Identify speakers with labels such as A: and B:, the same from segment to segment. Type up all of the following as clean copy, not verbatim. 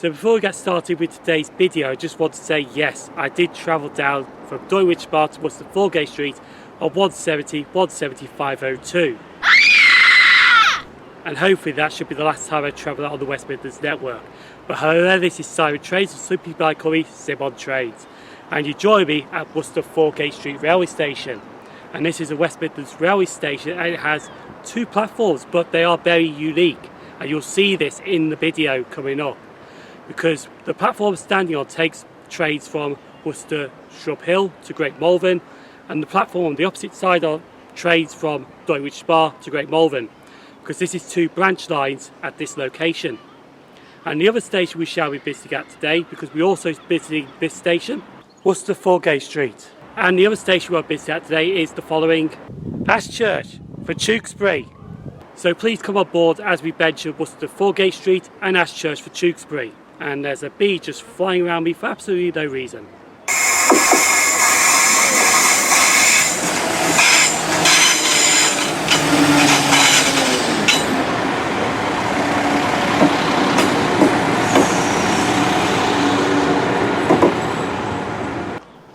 A: So before we get started with today's video, I just want to say yes, I did travel down from Cheltenham Spa to Worcester Foregate Street on 170, 17502. And hopefully that should be the last time I travel out on the West Midlands network. But hello, this is Sim0nTrains, or some people might call me Sim0nTrains. And you join me at Worcester Foregate Street Railway Station. And this is a West Midlands Railway Station, and it has two platforms, but they are very unique. And you'll see this in the video coming up. Because the platform I'm standing on takes trains from Worcester Shrub Hill to Great Malvern, and the platform on the opposite side are trains from Cheltenham Spa to Great Malvern, because this is two branch lines at this location. And the other station we shall be visiting at today, because we're also visiting this station, Worcester Foregate Street. And the other station we're visiting at today is the following: Ashchurch For Tewkesbury. So please come on board as we venture Worcester Foregate Street and Ashchurch For Tewkesbury. And there's a bee just flying around me for absolutely no reason.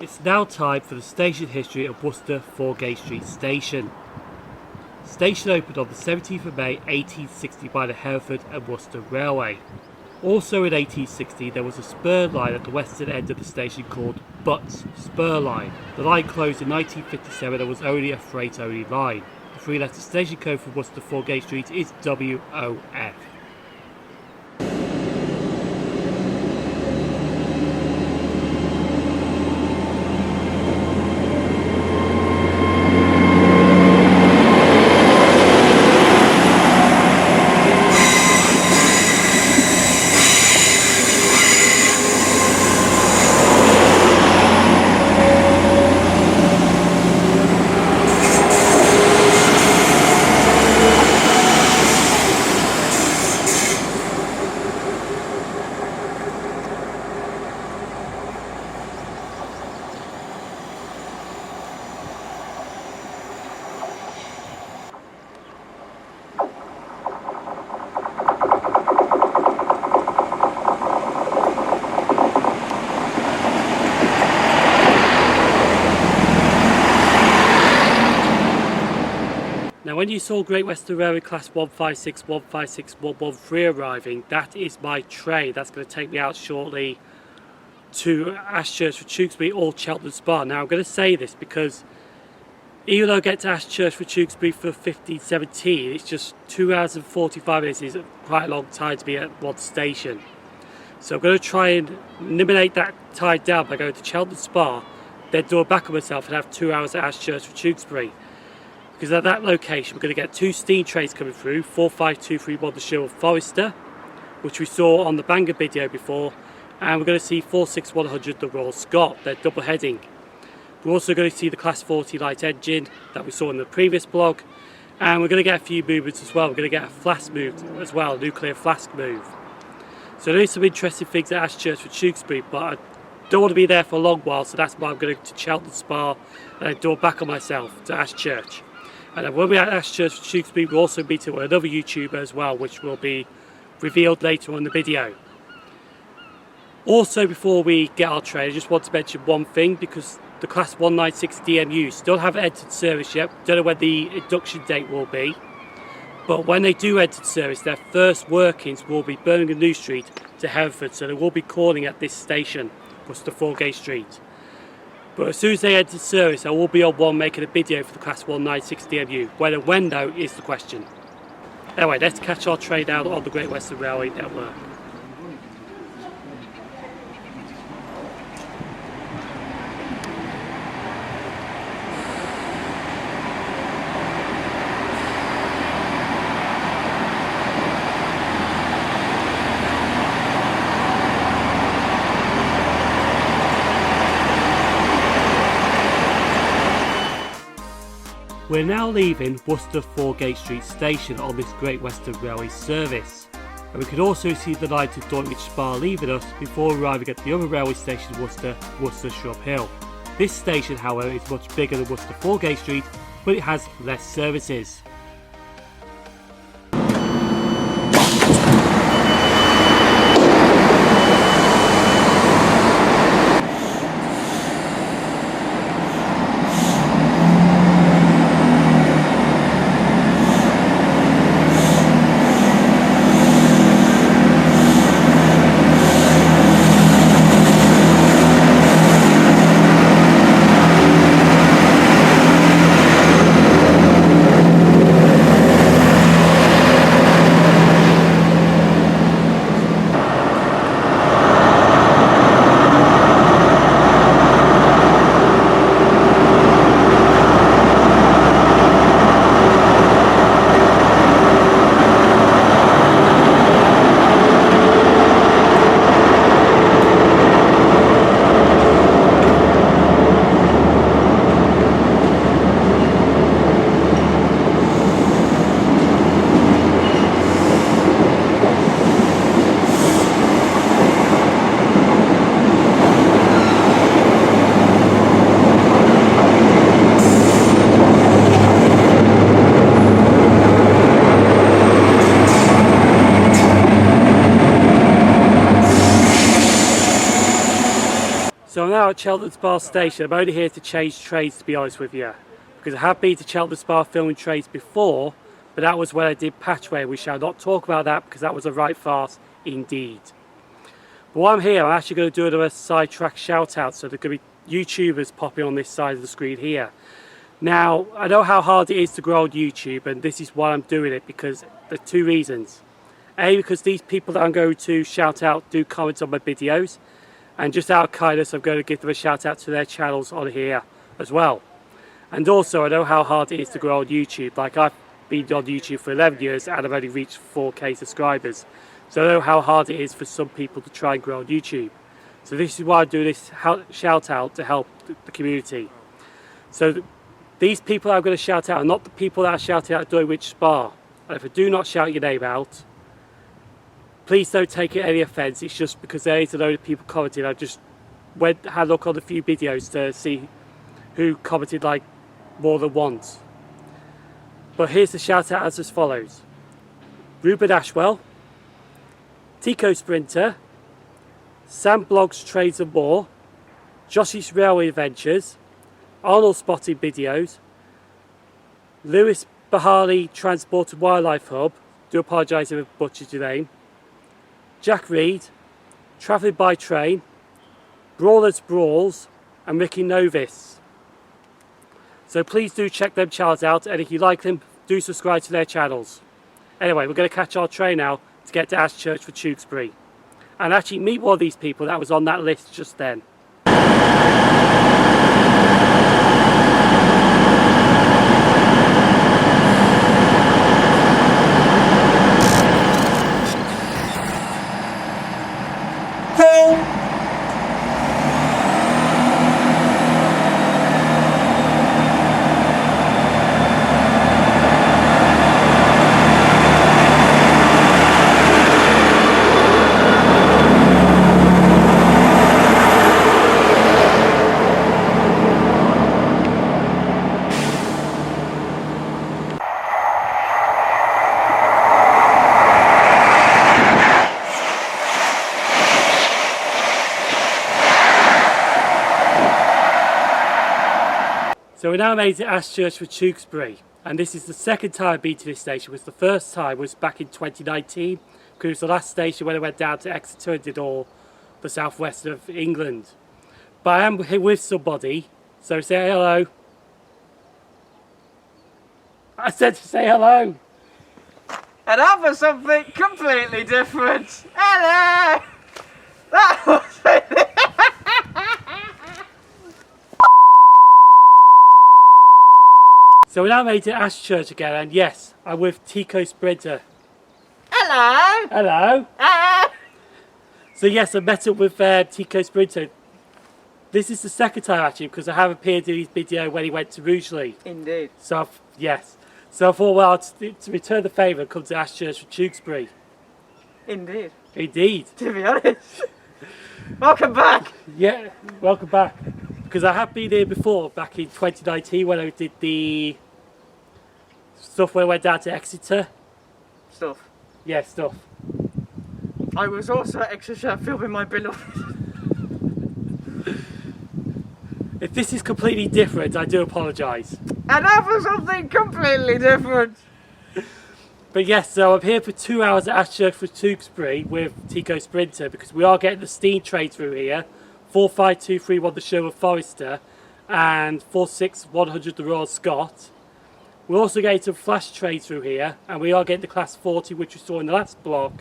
A: It's now time for the station history of Worcester Foregate Street Station. Station opened on the 17th of May 1860 by the Hereford and Worcester Railway. Also in 1860 there was a spur line at the western end of the station called Butts Spur Line. The line closed in 1957 and was only a freight only line. The three-letter station code for Worcester Foregate Street is WOF. Now when you saw Great Western Railway Class 156, 156, 113 arriving, that is my train. That's going to take me out shortly to Ashchurch For Tewkesbury or Cheltenham Spa. Now I'm going to say this because even though I get to Ashchurch For Tewkesbury for 15:17, it's just 2 hours and 45 minutes. Is quite a long time to be at one station. So I'm going to try and eliminate that time down by going to Cheltenham Spa, then do a back on myself and have 2 hours at Ashchurch For Tewkesbury. Because at that location we're going to get two steam trains coming through, 45231 the Sherwood Forester, which we saw on the Bangor video before, and we're going to see 46100 the Royal Scot. They're double heading. We're also going to see the Class 40 light engine that we saw in the previous blog, and we're going to get a few movements as well. We're going to get a flask moved as well, a nuclear flask move. So there is some interesting things at Ashchurch For Tewkesbury, but I don't want to be there for a long while, so that's why I'm going to Cheltenham Spa and then do a back on myself to Ashchurch. And when we're at Ashchurch For Tewkesbury, we'll also meet another YouTuber as well, which will be revealed later on in the video. Also, before we get our train, I just want to mention one thing, because the Class 196 DMU still haven't entered service yet. Don't know when the induction date will be. But when they do enter service, their first workings will be Birmingham New Street to Hereford. So they will be calling at this station, Worcester Foregate Street. But as soon as they enter service, I will be on one making a video for the Class 196 DMU. When though is the question. Anyway, let's catch our train out on the Great Western Railway network. We're now leaving Worcester Foregate Street Station on this Great Western Railway service, and we can also see the line to Cheltenham Spa leaving us before arriving at the other railway station in Worcester Shrub Hill. This station, however, is much bigger than Worcester Foregate Street, but it has less services. now at Cheltenham Spa station. I'm only here to change trains, to be honest with you, because I have been to Cheltenham Spa filming trains before, but that was when I did Patchway. We shall not talk about that because that was a right farce indeed. But while I'm here, I'm actually going to do another sidetrack shout out, so there are going to be YouTubers popping on this side of the screen here. Now, I know how hard it is to grow on YouTube, and this is why I'm doing it, because there are two reasons. A, because these people that I'm going to shout out do comment on my videos, and just out of kindness I'm going to give them a shout out to their channels on here as well. And also I know how hard it is to grow on YouTube. Like, I've been on YouTube for 11 years and I've only reached 4K subscribers. So I know how hard it is for some people to try and grow on YouTube. So this is why I do this shout out to help the community. So these people I'm going to shout out are not the people that I shouted out during which spa. And if I do not shout your name out, please don't take it any offence. It's just because there is a load of people commenting. I just had a look on a few videos to see who commented like more than once. But here's the shout out as follows: Ruben Ashwell, TicoSprinter, Sam Blogs Trades and More, Josh's Railway Adventures, Arnold Spotting Videos, Lewis Bahali Transport and Wildlife Hub, do apologise if I butchered your name, Jack Reed, Travelling by Train, Brawlers Brawls, and Ricky Novice. So please do check them channels out, and if you like them, do subscribe to their channels. Anyway, we're going to catch our train now to get to Ashchurch for Tewkesbury, and actually meet one of these people that was on that list just then. So we're now made to Ashchurch for Tewkesbury, and this is the second time I've been to this station. Was the first time was back in 2019, because it was the last station when I went down to Exeter and did all the southwest of England. But I am here with somebody, so say hello. I said to say hello.
B: And that was something completely different. Hello! That was
A: So we're now made to Ashchurch again, and yes, I'm with TicoSprinter.
B: Hello!
A: Hello! So yes, I met up with TicoSprinter. This is the second time actually, because I have appeared in his video when he went to Rugeley.
B: Indeed.
A: So yes. So I thought, well, to return the favour, come to Ashchurch for Tewkesbury.
B: Indeed.
A: Indeed.
B: To be honest. Welcome back!
A: Yeah, welcome back. Because I have been here before, back in 2019 when I did the stuff where I went down to Exeter.
B: Stuff.
A: Yeah, stuff.
B: I was also at Exeter filming my beloved.
A: If this is completely different, I do apologise.
B: And that was something completely different.
A: But yes, so I'm here for 2 hours at Ashchurch for Tewkesbury with TicoSprinter, because we are getting the steam train through here. 45231 the Sherwood Forester and 46100 the Royal Scot. We're also getting some flash trains through here, and we are getting the class 40, which we saw in the last block,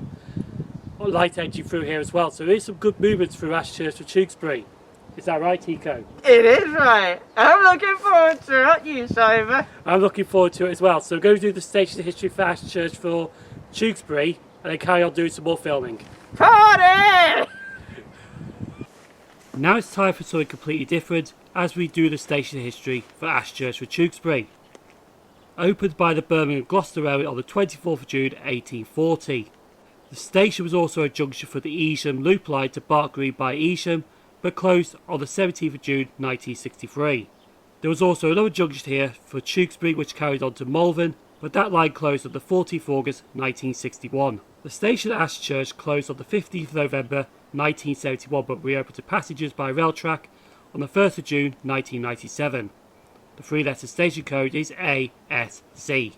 A: light engine through here as well. So there is some good movements through Ashchurch for Tewkesbury. Is that right, Tico?
B: It is right. I'm looking forward to it, aren't you, Simon?
A: I'm looking forward to it as well. So we're going to do the station history for Ashchurch for Tewkesbury, and then carry on doing some more filming.
B: Party!
A: Now it's time for something completely different as we do the station history for Ashchurch for Tewkesbury. Opened by the Birmingham Gloucester Railway on the 24th of June 1840. The station was also a junction for the Evesham Loop line to Bark Green by Evesham, but closed on the 17th of June 1963. There was also another junction here for Tewkesbury which carried on to Malvern, but that line closed on the 14th of August 1961. The station at Ashchurch closed on the 15th of November 1971, but reopened to passengers by rail track on the 1st of June 1997. The 3-letter station code is ASC.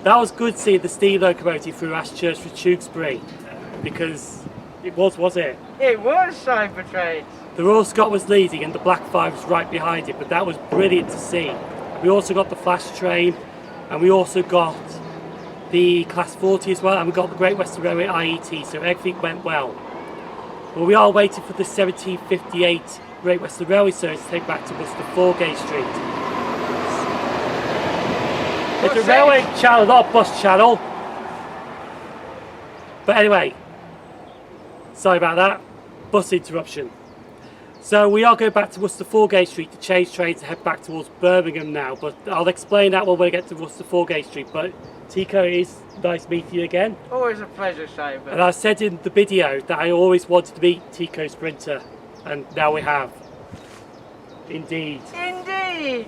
A: That was good seeing the steam locomotive through Ashchurch For Tewkesbury, because it was it?
B: It was Sim0nTrains.
A: The Royal Scot was leading and the Black 5 was right behind it, but that was brilliant to see. We also got the flash train, and we also got the Class 40 as well, and we got the Great Western Railway IET, so everything went well. But we are waiting for the 1758 Great Western Railway service to take back to Worcester Foregate Street. It's a railway channel, not a bus channel. But anyway, sorry about that, bus interruption. So we are going back to Worcester Foregate Street to change trains to head back towards Birmingham now, but I'll explain that when we get to Worcester Foregate Street. But Tico, it is nice meeting you again.
B: Always a pleasure, Simon.
A: And I said in the video that I always wanted to meet TicoSprinter, and now we have. Indeed.
B: Indeed!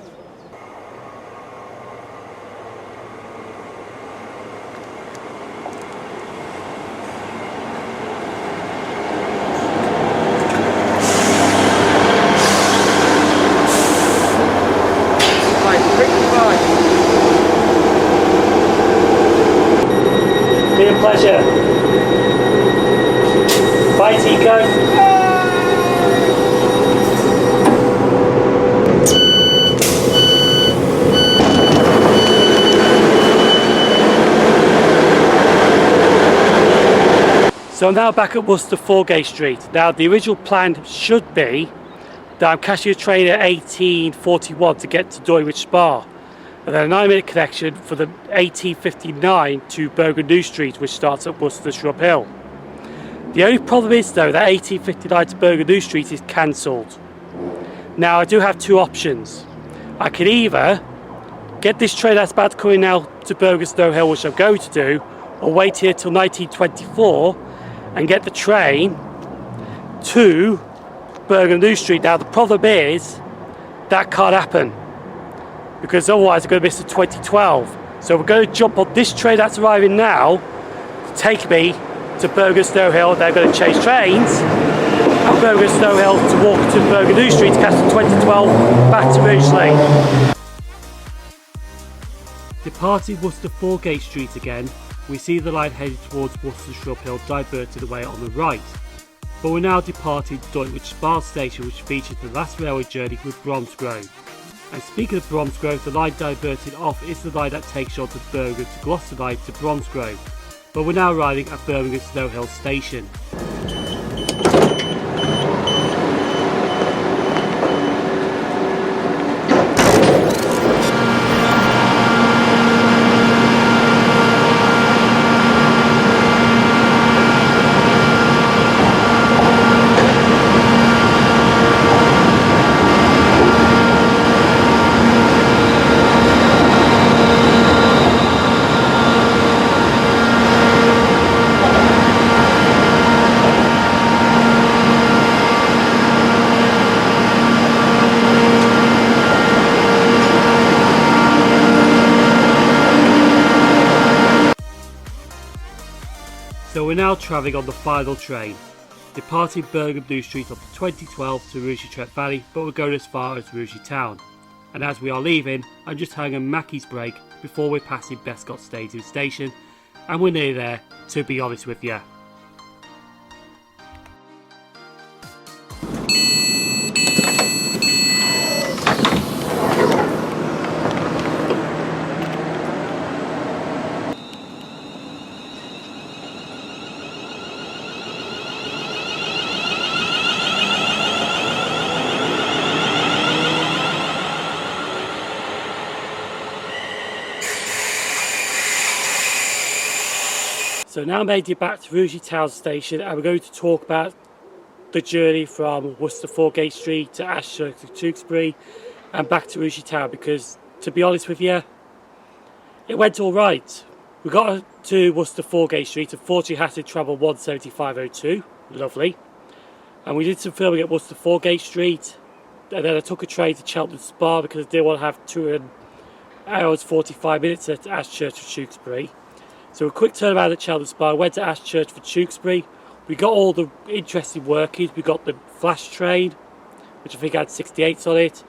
A: Been a pleasure. Bye, Tico. So I'm now back at Worcester Foregate Street. Now the original plan should be that I'm catching a train at 18:41 to get to Droitwich Spa, and then a 9-minute connection for the 18:59 to Bergen New Street, which starts at Worcester Shrub Hill. The only problem is though that 18:59 to Bergen New Street is cancelled. Now I do have two options. I can either get this train that's about to come in now to Bergen Snow Hill, which I'm going to do, or wait here till 1924 and get the train to Bergen New Street. Now the problem is that can't happen, because otherwise I'm going to miss the 2012. So we're going to jump on this train that's arriving now to take me to Bergen Snow Hill. They're going to change trains at Bergen Snow Hill to walk to Bergen New Street to catch the 2012 back to Ridgeley. Departing Worcester Foregate Street again, we see the line headed towards Worcester Shrub Hill diverted away on the right. But we're now departing Droitwich Spa station, which features the last railway journey with Bromsgrove. And speaking of Bromsgrove, the line diverted off is the line that takes you on to Bergen to Gloucester line to Bromsgrove. But we're now arriving at Birmingham Snow Hill station. we're now travelling on the final train, departing Birmingham New Street on the 2012 to Rugeley Trent Valley, but we're going as far as Rugeley Town. And as we are leaving, I'm just having a Mackey's break before we're passing Bescot Stadium Station, and we're nearly there, to be honest with you. So now made it back to Rugeley Town Station, and we're going to talk about the journey from Worcester Foregate Street to Ashchurch For Tewkesbury and back to Rugeley Town, because to be honest with you, it went alright. We got to Worcester Foregate Street, unfortunately had to travel 175.02, lovely. And we did some filming at Worcester Foregate Street, and then I took a train to Cheltenham Spa because I didn't want to have 2 hours 45 minutes at Ashchurch For Tewkesbury. So a quick turnaround at Cheltenham Spa, went to Ashchurch For Tewkesbury. We got all the interesting workings. We got the flash train, which I think had 68s on it.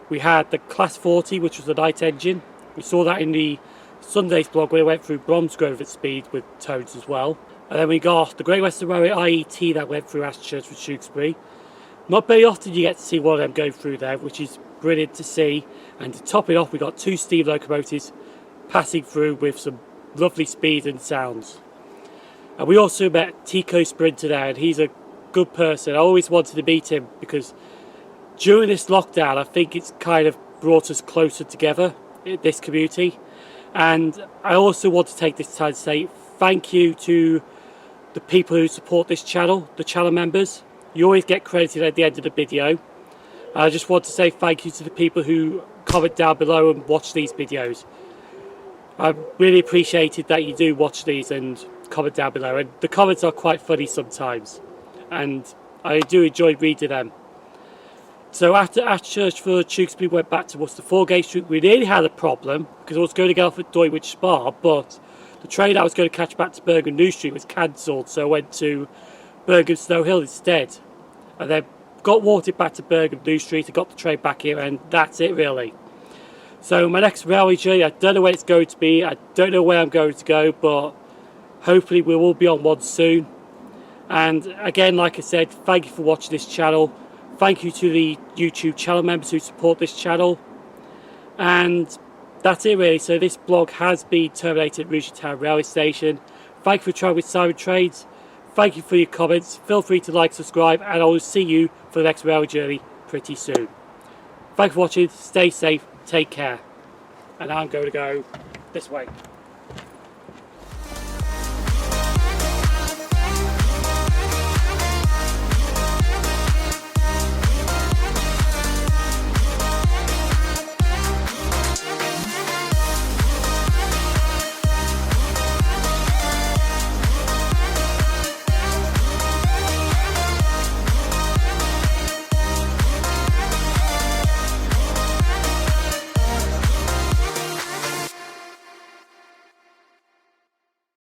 A: We had the Class 40, which was the night engine. We saw that in the Sunday's blog when it went through Bromsgrove at speed with tones as well. And then we got the Great Western Railway IET that went through Ashchurch For Tewkesbury. Not very often you get to see one of them go through there, which is brilliant to see. And to top it off, we got 2 steam locomotives passing through with some lovely speed and sounds. And we also met TicoSprinter there, and he's a good person. I always wanted to meet him because during this lockdown I think it's kind of brought us closer together, this community. And I also want to take this time to say thank you to the people who support this channel, the channel members. You always get credited at the end of the video. And I just want to say thank you to the people who comment down below and watch these videos. I really appreciated that you do watch these and comment down below, and the comments are quite funny sometimes, and I do enjoy reading them. So after Ashchurch For Tewkesbury went back to Worcester Foregate Street, we nearly had a problem because I was going to get off at Droitwich Spa, but the train I was going to catch back to Birmingham New Street was cancelled, so I went to Birmingham Snow Hill instead, and then got watered back to Birmingham New Street and got the train back here, and that's it really. So my next railway journey, I don't know where it's going to be, I don't know where I'm going to go, but hopefully we will be on one soon. And again, like I said, thank you for watching this channel. Thank you to the YouTube channel members who support this channel. And that's it really. So this blog has been terminated at Rugeley Town Railway Station. Thank you for travelling with Sim0nTrains. Thank you for your comments. Feel free to like, subscribe, and I will see you for the next railway journey pretty soon. Thank you for watching. Stay safe. Take care. And I'm going to go this way.